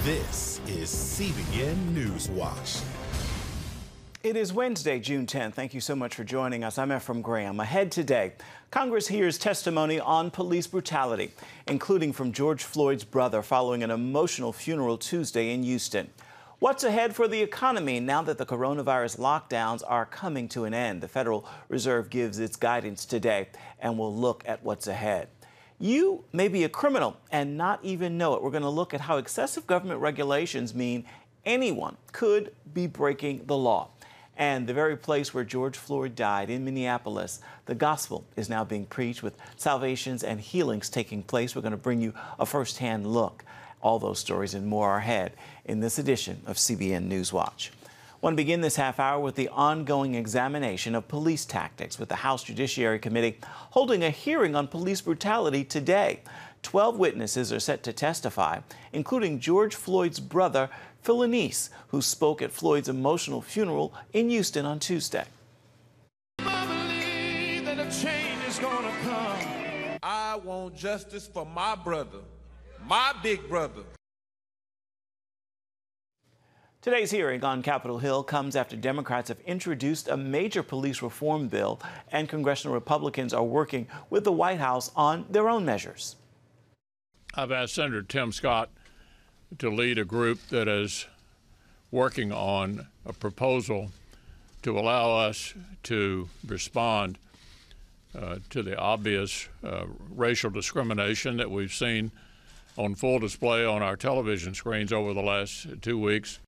This is CBN NewsWatch. It is Wednesday, June 10th. Thank you so much for joining us. I'm Ephraim Graham. Ahead today, Congress hears testimony on police brutality, including from George Floyd's brother following an emotional funeral Tuesday in Houston. What's ahead for the economy now that the coronavirus lockdowns are coming to an end? The Federal Reserve gives its guidance today, and we'll look at what's ahead. You may be a criminal and not even know it. We're going to look at how excessive government regulations mean anyone could be breaking the law. And the very place where George Floyd died in Minneapolis, the gospel is now being preached with salvations and healings taking place. We're going to bring you a firsthand look. All those stories and more are ahead in this edition of CBN NewsWatch. I want to begin this half hour with the ongoing examination of police tactics, with the House Judiciary Committee holding a hearing on police brutality today. 12 witnesses are set to testify, including George Floyd's brother, Philonise, who spoke at Floyd's emotional funeral in Houston on Tuesday. I believe that a change is gonna come. I want justice for my brother, my big brother. Today's hearing on Capitol Hill comes after Democrats have introduced a major police reform bill, and congressional Republicans are working with the White House on their own measures. I've asked Senator Tim Scott to lead a group that is working on a proposal to allow us to respond to the obvious racial discrimination that we've seen on full display on our television screens over the last 2 weeks.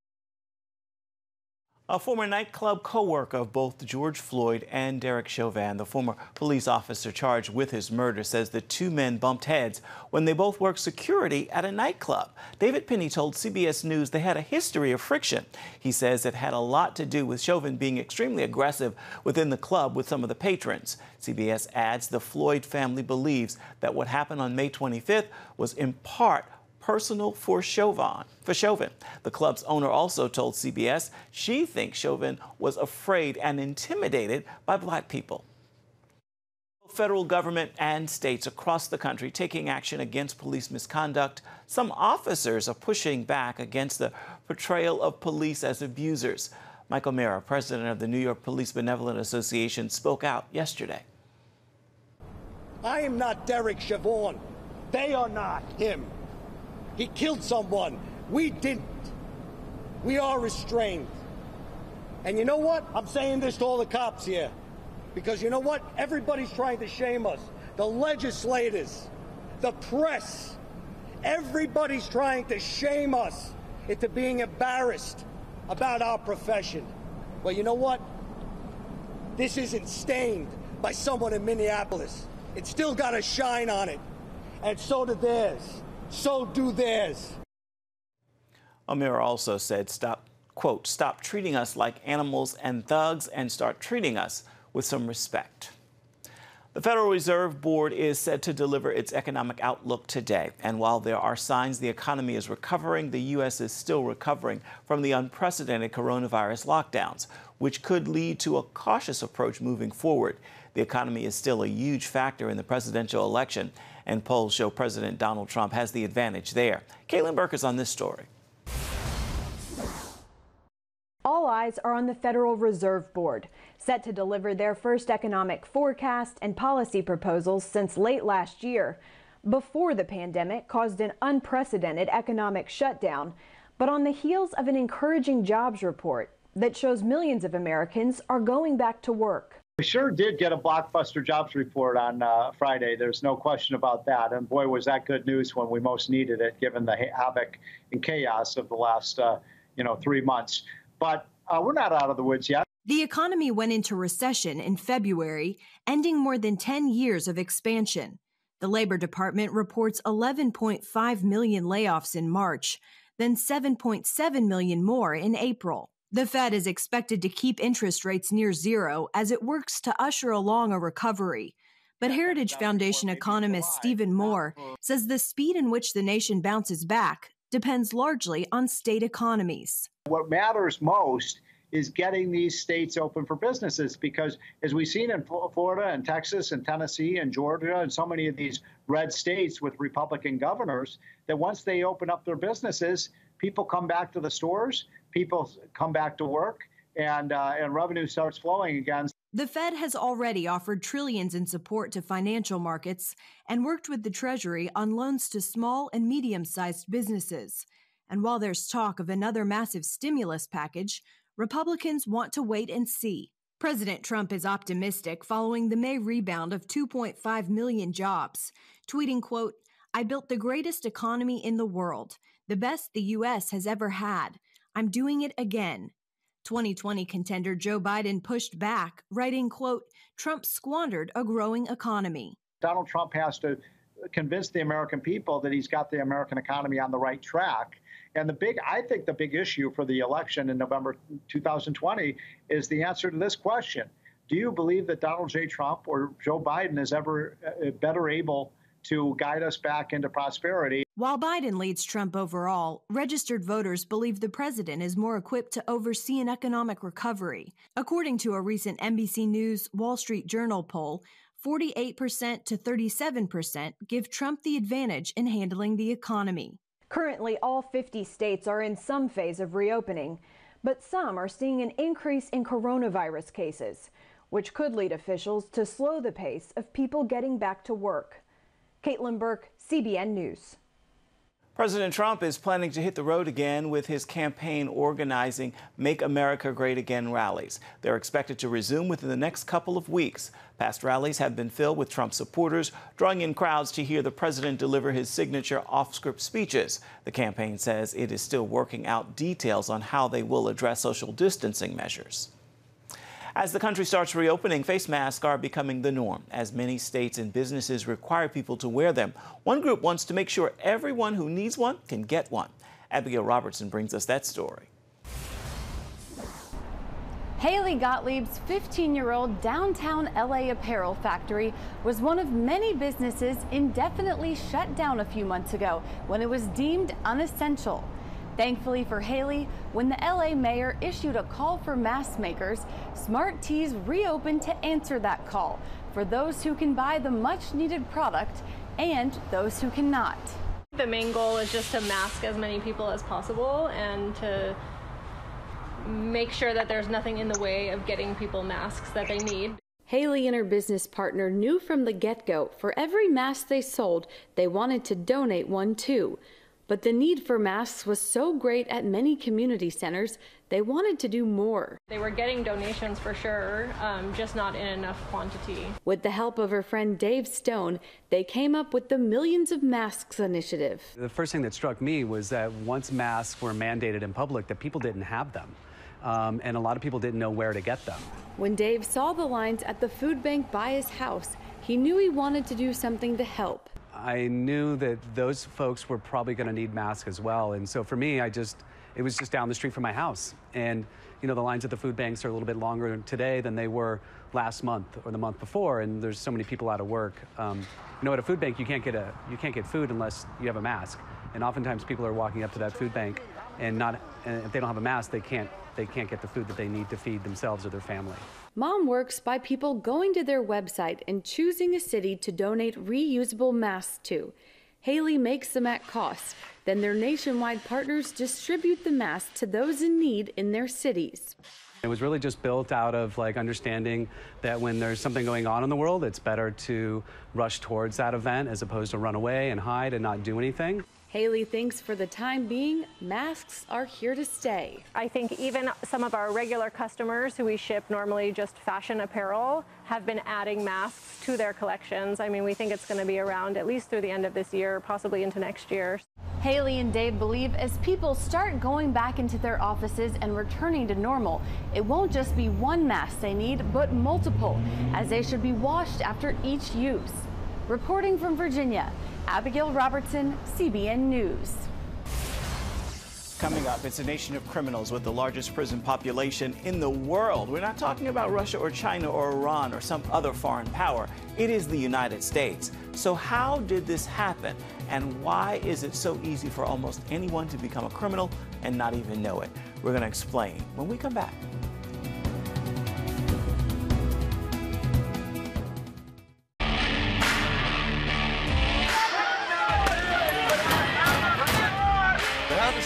A former nightclub co-worker of both George Floyd and Derek Chauvin, the former police officer charged with his murder, says the two men bumped heads when they both worked security at a nightclub. David Penny told CBS News they had a history of friction. He says it had a lot to do with Chauvin being extremely aggressive within the club with some of the patrons. CBS adds the Floyd family believes that what happened on May 25th was in part personal for Chauvin. The club's owner also told CBS she thinks Chauvin was afraid and intimidated by black people. Federal government and states across the country taking action against police misconduct. Some officers are pushing back against the portrayal of police as abusers. Michael Mara, president of the New York Police Benevolent Association, spoke out yesterday. I am not Derek Chauvin. They are not him. He killed someone. We didn't. We are restrained. And you know what? I'm saying this to all the cops here. Because you know what? Everybody's trying to shame us. The legislators, the press, everybody's trying to shame us into being embarrassed about our profession. Well, you know what? This isn't stained by someone in Minneapolis. It's still got a shine on it. And so do theirs. So do theirs. Amir also said, quote, stop treating us like animals and thugs and start treating us with some respect. The Federal Reserve Board is set to deliver its economic outlook today. And while there are signs the economy is recovering, the U.S. is still recovering from the unprecedented coronavirus lockdowns, which could lead to a cautious approach moving forward. The economy is still a huge factor in the presidential election, and polls show President Donald Trump has the advantage there. Caitlin Burke is on this story. All eyes are on the Federal Reserve Board, set to deliver their first economic forecast and policy proposals since late last year, before the pandemic caused an unprecedented economic shutdown, but on the heels of an encouraging jobs report that shows millions of Americans are going back to work. We sure did get a blockbuster jobs report on Friday. There's no question about that. And boy, was that good news when we most needed it, given the havoc and chaos of the last, 3 months. But we're not out of the woods yet. The economy went into recession in February, ending more than 10 years of expansion. The Labor Department reports 11.5 million layoffs in March, then 7.7 million more in April. The Fed is expected to keep interest rates near zero as it works to usher along a recovery. But Heritage Foundation economist Stephen Moore says the speed in which the nation bounces back depends largely on state economies. What matters most is getting these states open for businesses, because as we've seen in Florida and Texas and Tennessee and Georgia and so many of these red states with Republican governors, that once they open up their businesses, people come back to the stores, people come back to work, and revenue starts flowing again. The Fed has already offered trillions in support to financial markets and worked with the Treasury on loans to small and medium-sized businesses. And while there's talk of another massive stimulus package, Republicans want to wait and see. President Trump is optimistic following the May rebound of 2.5 million jobs, tweeting, quote, "I built the greatest economy in the world, the best the U.S. has ever had. I'm doing it again." 2020 contender Joe Biden pushed back, writing, quote, "Trump squandered a growing economy." Donald Trump has to convince the American people that he's got the American economy on the right track. And I think the big issue for the election in November 2020 is the answer to this question. Do you believe that Donald J. Trump or Joe Biden is ever better able to guide us back into prosperity? While Biden leads Trump overall, registered voters believe the president is more equipped to oversee an economic recovery. According to a recent NBC News Wall Street Journal poll, 48% to 37% give Trump the advantage in handling the economy. Currently, all 50 states are in some phase of reopening, but some are seeing an increase in coronavirus cases, which could lead officials to slow the pace of people getting back to work. Caitlin Burke, CBN News. President Trump is planning to hit the road again with his campaign organizing Make America Great Again rallies. They're expected to resume within the next couple of weeks. Past rallies have been filled with Trump supporters, drawing in crowds to hear the president deliver his signature off-script speeches. The campaign says it is still working out details on how they will address social distancing measures. As the country starts reopening, face masks are becoming the norm, as many states and businesses require people to wear them. One group wants to make sure everyone who needs one can get one. Abigail Robertson brings us that story. Haley Gottlieb's 15-year-old downtown LA apparel factory was one of many businesses indefinitely shut down a few months ago when it was deemed unessential. Thankfully for Haley, when the LA mayor issued a call for mask makers, Smart Tees reopened to answer that call for those who can buy the much-needed product and those who cannot. The main goal is just to mask as many people as possible and to make sure that there's nothing in the way of getting people masks that they need. Haley and her business partner knew from the get-go, for every mask they sold, they wanted to donate one too. But the need for masks was so great at many community centers, they wanted to do more. They were getting donations for sure, just not in enough quantity. With the help of her friend Dave Stone, they came up with the Millions of Masks initiative. The first thing that struck me was that once masks were mandated in public, that people didn't have them. And a lot of people didn't know where to get them. When Dave saw the lines at the food bank by his house, he knew he wanted to do something to help. I knew that those folks were probably going to need masks as well. And so for me, it was just down the street from my house. And, you know, the lines at the food banks are a little bit longer today than they were last month or the month before. And there's so many people out of work. You know, at a food bank, you can't get food unless you have a mask. And oftentimes people are walking up to that food bank and if they don't have a mask, they can't get the food that they need to feed themselves or their family. Mom works by people going to their website and choosing a city to donate reusable masks to. Haley makes them at cost. Then their nationwide partners distribute the masks to those in need in their cities. It was really just built out of understanding that when there's something going on in the world, it's better to rush towards that event as opposed to run away and hide and not do anything. Haley thinks for the time being, masks are here to stay. I think even some of our regular customers who we ship normally just fashion apparel have been adding masks to their collections. I mean, we think it's going to be around at least through the end of this year, possibly into next year. Haley and Dave believe as people start going back into their offices and returning to normal, it won't just be one mask they need, but multiple, as they should be washed after each use. Reporting from Virginia, Abigail Robertson, CBN News. Coming up, it's a nation of criminals with the largest prison population in the world. We're not talking about Russia or China or Iran or some other foreign power. It is the United States. So how did this happen? And why is it so easy for almost anyone to become a criminal and not even know it? We're going to explain when we come back.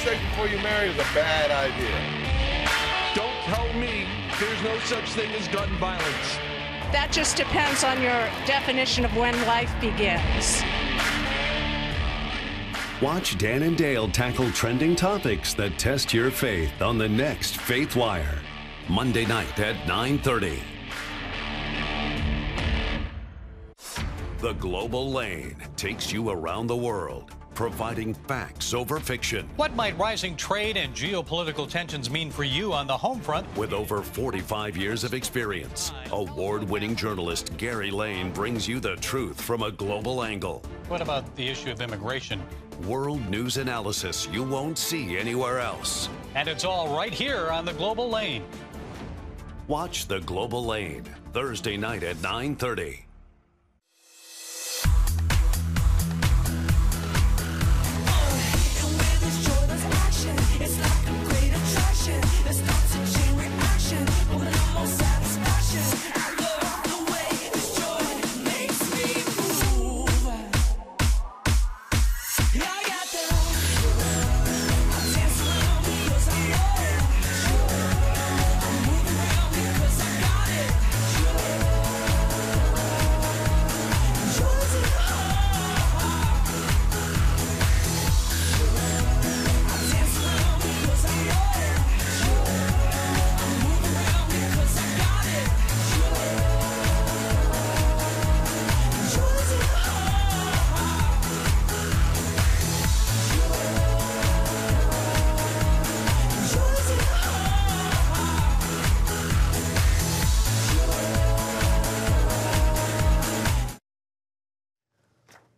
Before you marry is a bad idea. Don't tell me there's no such thing as gun violence. That just depends on your definition of when life begins. Watch Dan and Dale tackle trending topics that test your faith on the next Faith Wire, Monday night at 9:30. The Global Lane takes you around the world, providing facts over fiction. What might rising trade and geopolitical tensions mean for you on the home front? With over 45 years of experience, award-winning journalist Gary Lane brings you the truth from a global angle. What about the issue of immigration? World news analysis you won't see anywhere else. And it's all right here on the Global Lane. Watch The Global Lane, Thursday night at 9:30.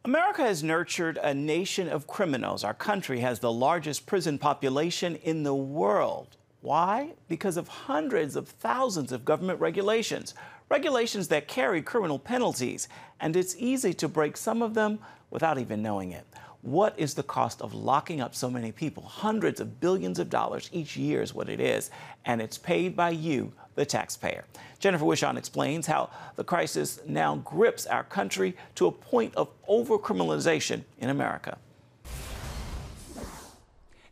America has nurtured a nation of criminals. Our country has the largest prison population in the world. Why? Because of hundreds of thousands of government regulations, regulations that carry criminal penalties, and it's easy to break some of them without even knowing it. What is the cost of locking up so many people? Hundreds of billions of dollars each year is what it is, and it's paid by you, the taxpayer. Jennifer Wishon explains how the crisis now grips our country to a point of overcriminalization in America.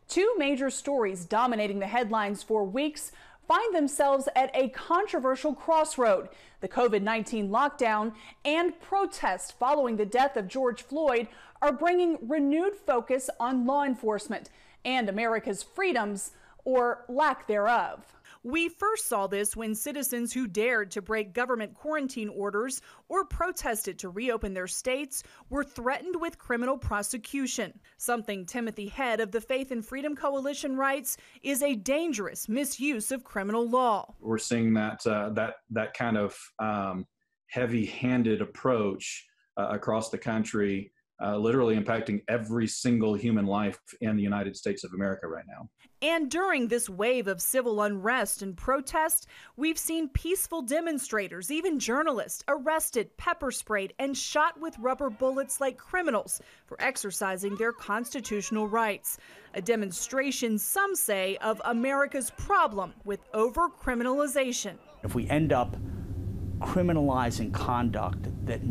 Two major stories dominating the headlines for weeks find themselves at a controversial crossroad: the COVID-19 lockdown and protests following the death of George Floyd are bringing renewed focus on law enforcement and America's freedoms, or lack thereof. We first saw this when citizens who dared to break government quarantine orders or protested to reopen their states were threatened with criminal prosecution. Something Timothy Head of the Faith and Freedom Coalition writes is a dangerous misuse of criminal law. We're seeing that kind of heavy-handed approach across the country, literally impacting every single human life in the United States of America right now. And during this wave of civil unrest and protest, we've seen peaceful demonstrators, even journalists, arrested, pepper sprayed, and shot with rubber bullets like criminals for exercising their constitutional rights. A demonstration, some say, of America's problem with over-criminalization. If we end up criminalizing conduct that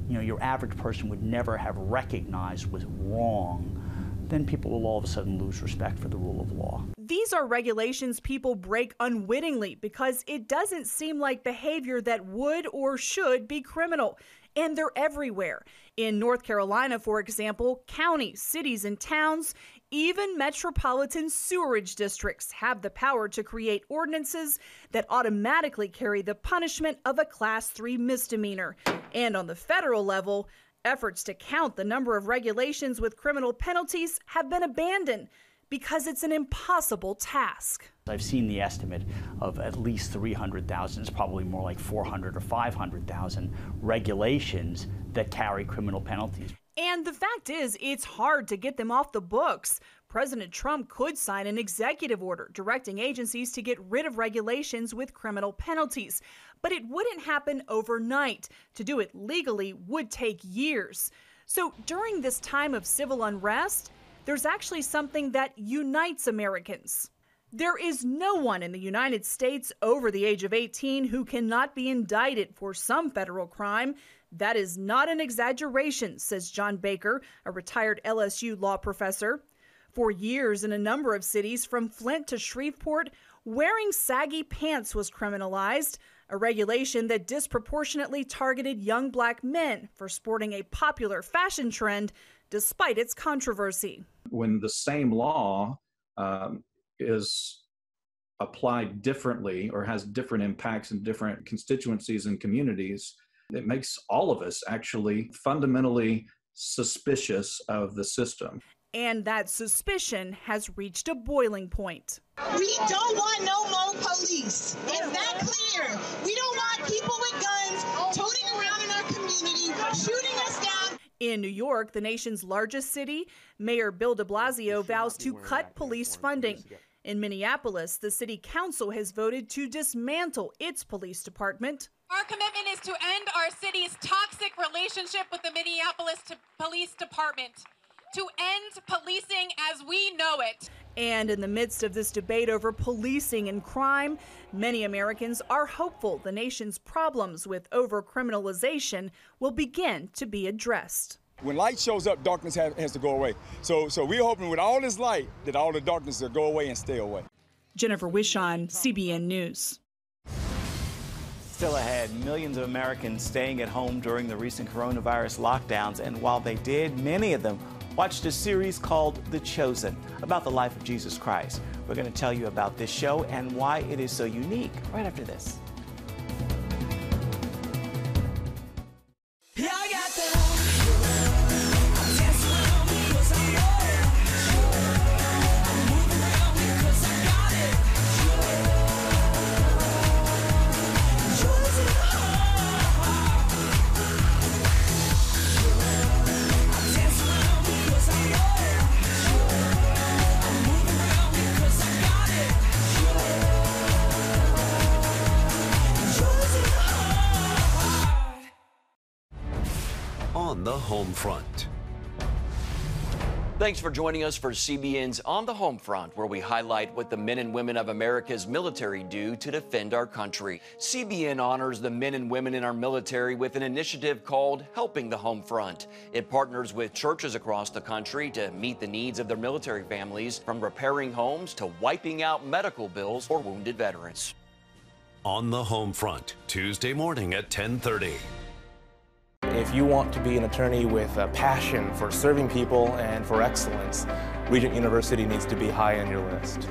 your average person would never have recognized was wrong, then people will all of a sudden lose respect for the rule of law. These are regulations people break unwittingly because it doesn't seem like behavior that would or should be criminal. And they're everywhere. In North Carolina, for example, counties, cities, and towns, even metropolitan sewerage districts have the power to create ordinances that automatically carry the punishment of a Class 3 misdemeanor. And on the federal level, efforts to count the number of regulations with criminal penalties have been abandoned because it's an impossible task. I've seen the estimate of at least 300,000, it's probably more like 400 or 500,000 regulations that carry criminal penalties. And the fact is, it's hard to get them off the books. President Trump could sign an executive order directing agencies to get rid of regulations with criminal penalties. But it wouldn't happen overnight. To do it legally would take years. So during this time of civil unrest, there's actually something that unites Americans. There is no one in the United States over the age of 18 who cannot be indicted for some federal crime. That is not an exaggeration, says John Baker, a retired LSU law professor. For years in a number of cities, from Flint to Shreveport, wearing saggy pants was criminalized, a regulation that disproportionately targeted young black men for sporting a popular fashion trend despite its controversy. When the same law is applied differently or has different impacts in different constituencies and communities, it makes all of us actually fundamentally suspicious of the system. And that suspicion has reached a boiling point. We don't want no more police. Is that clear? We don't want people with guns toting around in our community, shooting us down. In New York, the nation's largest city, Mayor Bill de Blasio vows to cut police funding. In Minneapolis, the city council has voted to dismantle its police department. Our commitment is to end our city's toxic relationship with the Minneapolis Police Department, to end policing as we know it. And in the midst of this debate over policing and crime, many Americans are hopeful the nation's problems with overcriminalization will begin to be addressed. When light shows up, darkness has to go away. So we're hoping with all this light that all the darkness will go away and stay away. Jennifer Wishon, CBN News. Still ahead, millions of Americans staying at home during the recent coronavirus lockdowns, and while they did, many of them watched a series called The Chosen, about the life of Jesus Christ. We're going to tell you about this show and why it is so unique right after this. On the home front. Thanks for joining us for CBN's On the Home Front, where we highlight what the men and women of America's military do to defend our country. CBN honors the men and women in our military with an initiative called Helping the Home Front. It partners with churches across the country to meet the needs of their military families, from repairing homes to wiping out medical bills for wounded veterans. On the Home Front, Tuesday morning at 10:30. If you want to be an attorney with a passion for serving people and for excellence, Regent University needs to be high on your list.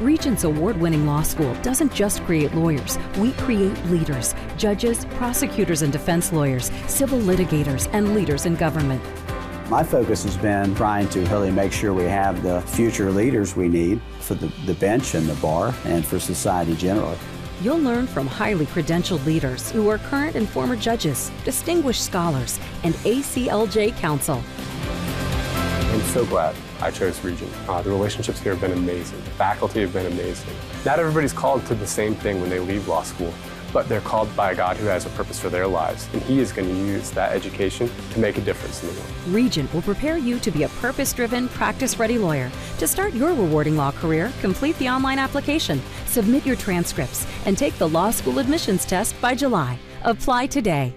Regent's award-winning law school doesn't just create lawyers. We create leaders, judges, prosecutors and defense lawyers, civil litigators, and leaders in government. My focus has been trying to really make sure we have the future leaders we need for the bench and the bar and for society generally. You'll learn from highly credentialed leaders who are current and former judges, distinguished scholars, and ACLJ counsel. I'm so glad I chose Regent. The relationships here have been amazing. The faculty have been amazing. Not everybody's called to the same thing when they leave law school, but they're called by a God who has a purpose for their lives, and He is going to use that education to make a difference in the world. Regent will prepare you to be a purpose-driven, practice-ready lawyer. To start your rewarding law career, complete the online application, submit your transcripts, and take the law school admissions test by July. Apply today.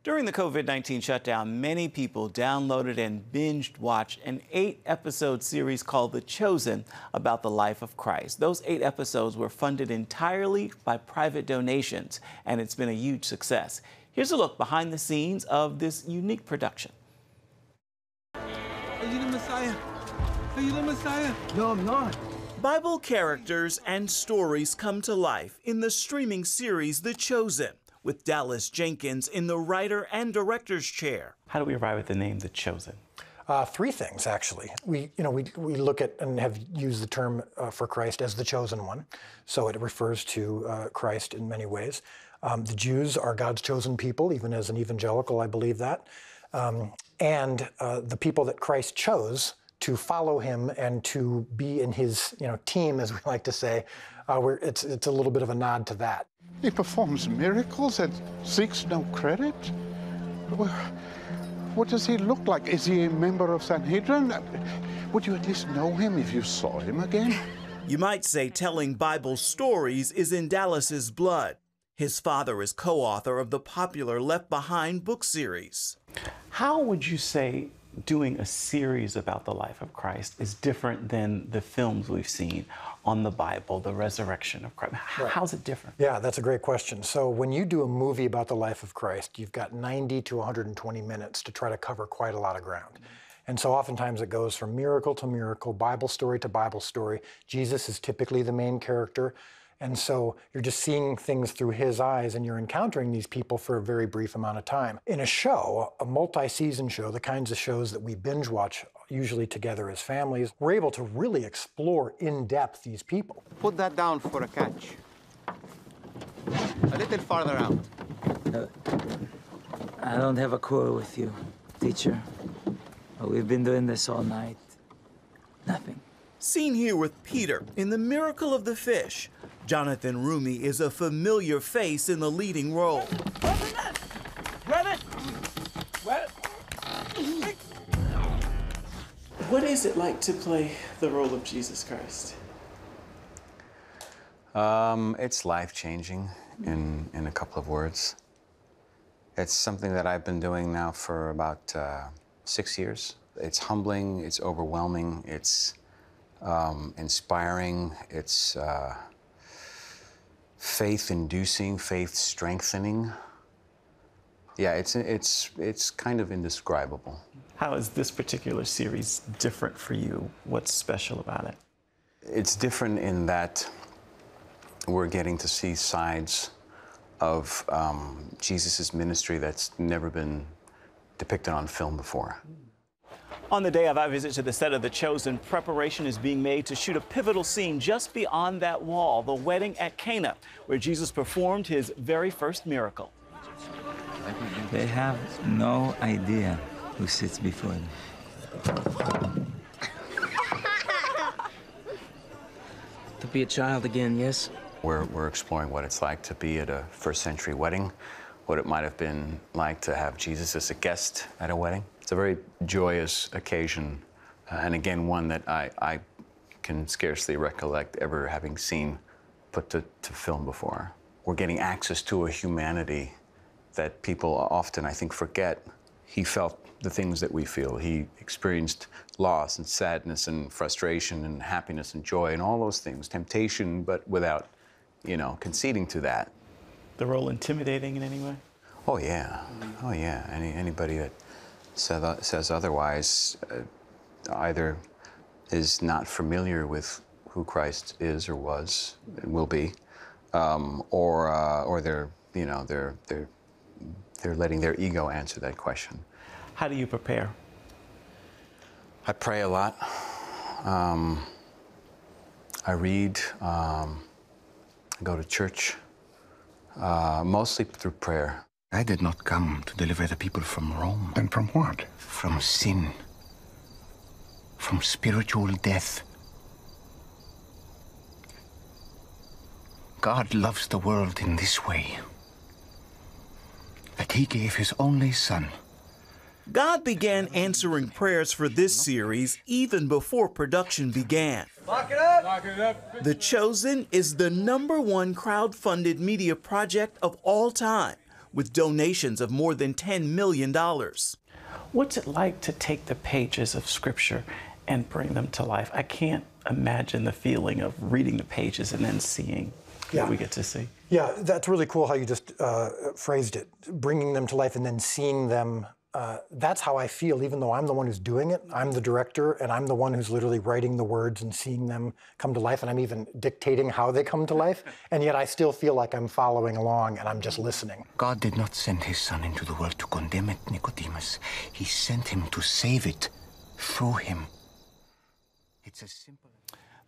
During the COVID-19 shutdown, many people downloaded and binged-watched an 8-episode series called The Chosen, about the life of Christ. Those 8 episodes were funded entirely by private donations, and it's been a huge success. Here's a look behind the scenes of this unique production. Are you the Messiah? Are you the Messiah? No, I'm not. Bible characters and stories come to life in the streaming series The Chosen, with Dallas Jenkins in the writer and director's chair. How do we arrive at the name The Chosen? 3 things, actually. We look at and have used the term for Christ as the chosen one, so it refers to Christ in many ways. The Jews are God's chosen people, even as an evangelical, I believe that. and the people that Christ chose to follow him and to be in his team, as we like to say, it's a little bit of a nod to that. He performs miracles and seeks no credit. What does he look like? Is he a member of Sanhedrin? Would you at least know him if you saw him again? You might say telling Bible stories is in Dallas's blood. His father is co-author of the popular Left Behind book series. How would you say doing a series about the life of Christ is different than the films we've seen on the Bible, the resurrection of Christ? Right. How's it different? Yeah, that's a great question. So when you do a movie about the life of Christ, you've got 90 to 120 minutes to try to cover quite a lot of ground. And so oftentimes it goes from miracle to miracle, Bible story to Bible story. Jesus is typically the main character. And so you're just seeing things through his eyes, and you're encountering these people for a very brief amount of time. In a show, a multi-season show, the kinds of shows that we binge watch usually together as families, we're able to really explore in depth these people. Put that down for a catch. A little farther out. I don't have a quarrel with you, teacher. We've been doing this all night. Nothing. Seen here with Peter in The Miracle of the Fish, Jonathan Rumi is a familiar face in the leading role. What is it like to play the role of Jesus Christ? It's life-changing in a couple of words. It's something that I've been doing now for about 6 years. It's humbling, it's overwhelming, it's inspiring, it's faith-inducing, faith-strengthening. Yeah, it's kind of indescribable. How is this particular series different for you? What's special about it? It's different in that we're getting to see sides of Jesus' ministry that's never been depicted on film before. On the day of our visit to the set of The Chosen, preparation is being made to shoot a pivotal scene just beyond that wall, the wedding at Cana, where Jesus performed his very first miracle. They have no idea who sits before them. To be a child again, yes? We're exploring what it's like to be at a first-century wedding, what it might have been like to have Jesus as a guest at a wedding. It's a very joyous occasion, and again, one that I can scarcely recollect ever having seen put to film before. We're getting access to a humanity that people often, I think, forget. He felt the things that we feel. He experienced loss and sadness and frustration and happiness and joy and all those things, temptation, but without, conceding to that. The role intimidating in any way? Oh, yeah. Oh, yeah. Anybody that says otherwise either is not familiar with who Christ is or was and will be, or they're letting their ego answer that question. How do you prepare? I pray a lot. I read. I go to church, mostly through prayer. I did not come to deliver the people from Rome. Then from what? From sin. From spiritual death. God loves the world in this way. That he gave his only son. God began answering prayers for this series even before production began. Lock it up! Lock it up! The Chosen is the #1 crowd-funded media project of all time, with donations of more than $10 million. What's it like to take the pages of Scripture and bring them to life? I can't imagine the feeling of reading the pages and then seeing what we get to see. Yeah, that's really cool how you just phrased it, bringing them to life and then seeing them. That's how I feel, even though I'm the one who's doing it. I'm the director, and I'm the one who's literally writing the words and seeing them come to life, and I'm even dictating how they come to life, and yet I still feel like I'm following along, and I'm just listening. God did not send his son into the world to condemn it, Nicodemus. He sent him to save it through him. It's as simple.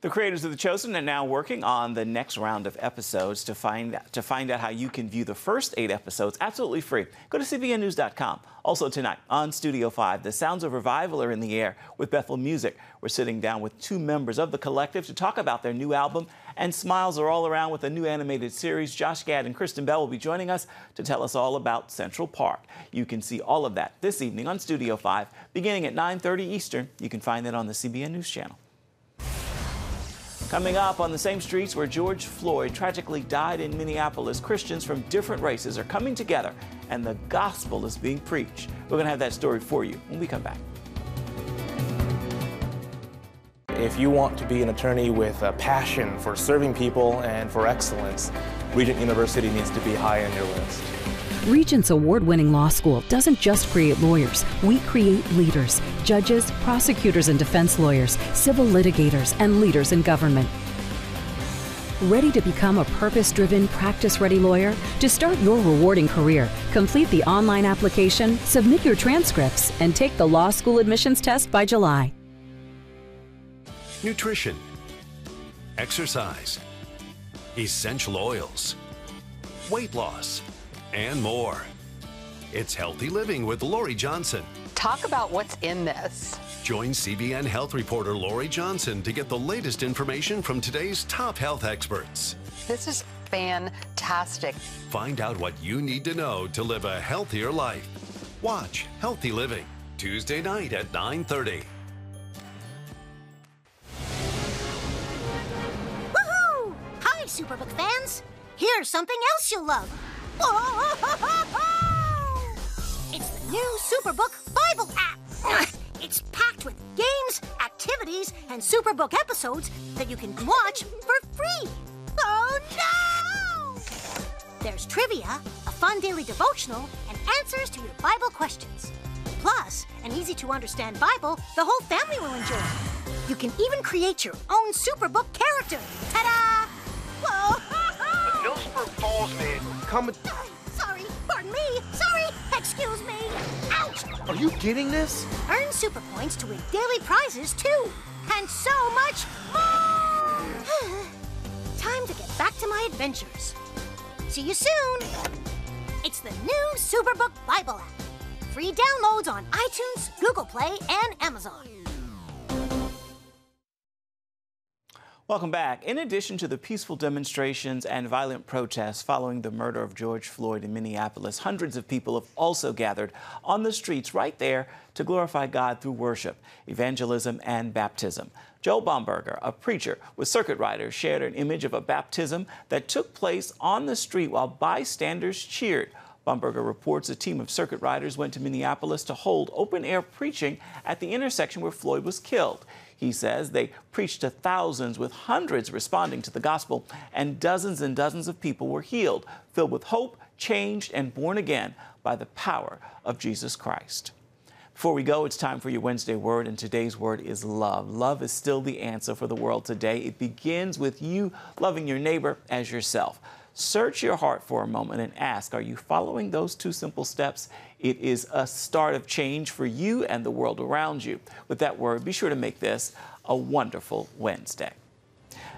The creators of The Chosen are now working on the next round of episodes. To find out how you can view the first 8 episodes absolutely free, go to CBNNews.com. Also tonight on Studio 5, the sounds of revival are in the air with Bethel Music. We're sitting down with 2 members of the collective to talk about their new album, and smiles are all around with a new animated series. Josh Gad and Kristen Bell will be joining us to tell us all about Central Park. You can see all of that this evening on Studio 5, beginning at 9:30 Eastern. You can find that on the CBN News Channel. Coming up, on the same streets where George Floyd tragically died in Minneapolis, Christians from different races are coming together and the gospel is being preached. We're going to have that story for you when we come back. If you want to be an attorney with a passion for serving people and for excellence, Regent University needs to be high on your list. Regent's award-winning law school doesn't just create lawyers. We create leaders, judges, prosecutors and defense lawyers, civil litigators, and leaders in government. Ready to become a purpose-driven, practice-ready lawyer? To start your rewarding career, complete the online application, submit your transcripts, and take the law school admissions test by July. Nutrition, exercise, essential oils, weight loss, and more. It's Healthy Living with Lori Johnson. Talk about what's in this. Join CBN health reporter Lori Johnson to get the latest information from today's top health experts. This is fantastic. Find out what you need to know to live a healthier life. Watch Healthy Living, Tuesday night at 9:30. Woohoo! Hi, Superbook fans. Here's something else you'll love. It's the new Superbook Bible app. It's packed with games, activities, and Superbook episodes that you can watch for free. Oh no! There's trivia, a fun daily devotional, and answers to your Bible questions. Plus, an easy-to-understand Bible the whole family will enjoy. You can even create your own Superbook character. Ta-da! Whoa! The Millsburg Falls man coming. Sorry, pardon me. Sorry, excuse me. Ouch! Are you getting this? Earn super points to win daily prizes too, and so much more. Time to get back to my adventures. See you soon. It's the new Superbook Bible app. Free downloads on iTunes, Google Play, and Amazon. Welcome back. In addition to the peaceful demonstrations and violent protests following the murder of George Floyd in Minneapolis, hundreds of people have also gathered on the streets right there to glorify God through worship, evangelism, and baptism. Joel Baumberger, a preacher with circuit riders, shared an image of a baptism that took place on the street while bystanders cheered. Baumberger reports a team of circuit riders went to Minneapolis to hold open-air preaching at the intersection where Floyd was killed. He says they preached to thousands, with hundreds responding to the gospel, and dozens of people were healed, filled with hope, changed, and born again by the power of Jesus Christ. Before we go, it's time for your Wednesday word, and today's word is love. Love is still the answer for the world today. It begins with you loving your neighbor as yourself. Search your heart for a moment and ask, are you following those 2 simple steps? It is a start of change for you and the world around you. With that word, be sure to make this a wonderful Wednesday.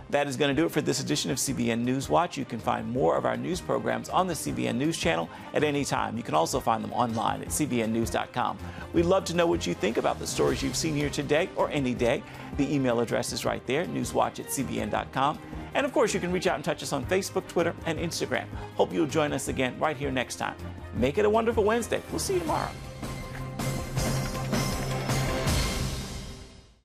That is going to do it for this edition of CBN NewsWatch. You can find more of our news programs on the CBN News Channel at any time. You can also find them online at cbnnews.com. We'd love to know what you think about the stories you've seen here today or any day. The email address is right there, newswatch@cbn.com. And of course, you can reach out and touch us on Facebook, Twitter, and Instagram. Hope you'll join us again right here next time. Make it a wonderful Wednesday. We'll see you tomorrow.